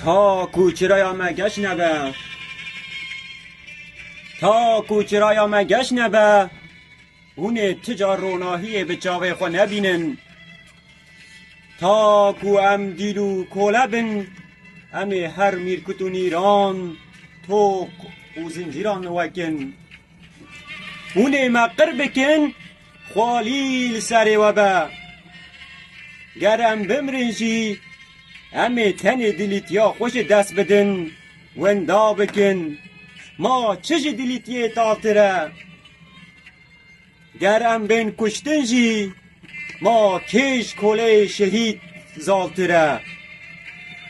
تا کوچرایا مگش نبه تا کوچرایا مگش نبه اونه تجار روناهی به چاوه خو نبینن تا کو ام دیلو کولبن امی هر میرکتون ایران توق و زنجیران وکن اونه مقر بکن خوالیل سری و با گرم بمرنجی امی تن دلیتیا خوش دست بدن وندا بکن ما چج دلیتیه تافتره گرم بین کشتنجی ما کش کله شهید زالتره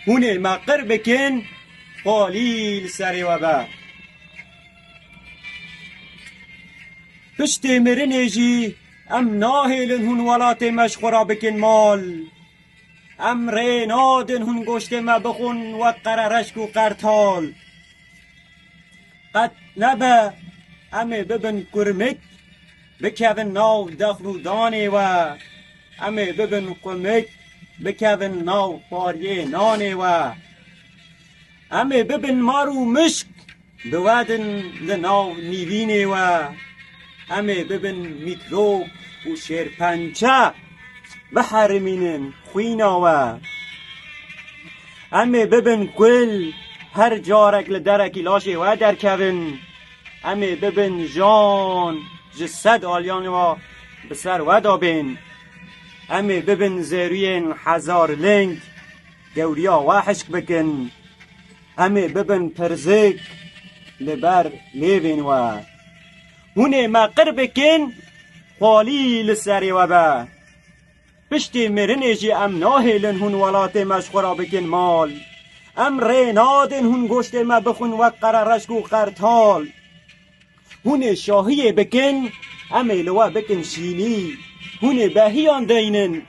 هونه مقر بکن قالیل سری و با پشت مرنجی ام ناهلن هون ولات مشخورا بکن مال ام رینادن هون گشت ما بخون و قررشک و قرطال قد نبه امه ببن کرمک بکوین ناو دخلو دانه و امه ببن کرمک بکوین ناو پاریه نانه و امه ببن مارو مشک بودن لناو نیوینه و امه ببن میکروب و شیرپنچه بحرمینن خوینا و امه ببن کل هر جارک لدرکی لاشه و در کوین امه ببن جان جسد آلیان و بسر و دابین امه ببن زیروین هزار لنگ گوریا و حشک بکن امه ببن پرزک لبر لیوین و هونه مقر بکن خالی لسری و با پشتی مرنجی ام ناهلن هون ولات مشخورا بکن مال ام رینادن هون گشت ما بخون و قررشک و قرطال هونه شاهی بکن امه لوا بکن شیلی هونه بهیان دینن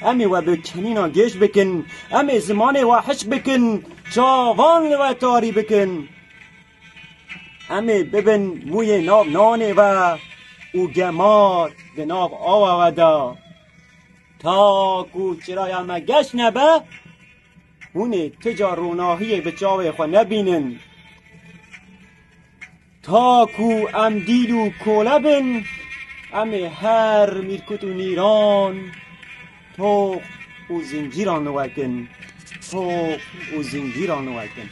امه و بکنینا گش بکن امه زمان و حش بکن چاوان لوا تاری بکن امه ببن موی ناب نانه و او گمار به ناب آوا و دا تا کوچرای امه گش نبه هونه تجا روناهی به چاوه خو نبینن تا کو ام دیلو کولبن امه هر میرکتو نیران توق و زنجیران وکن توق و زنجیران وکن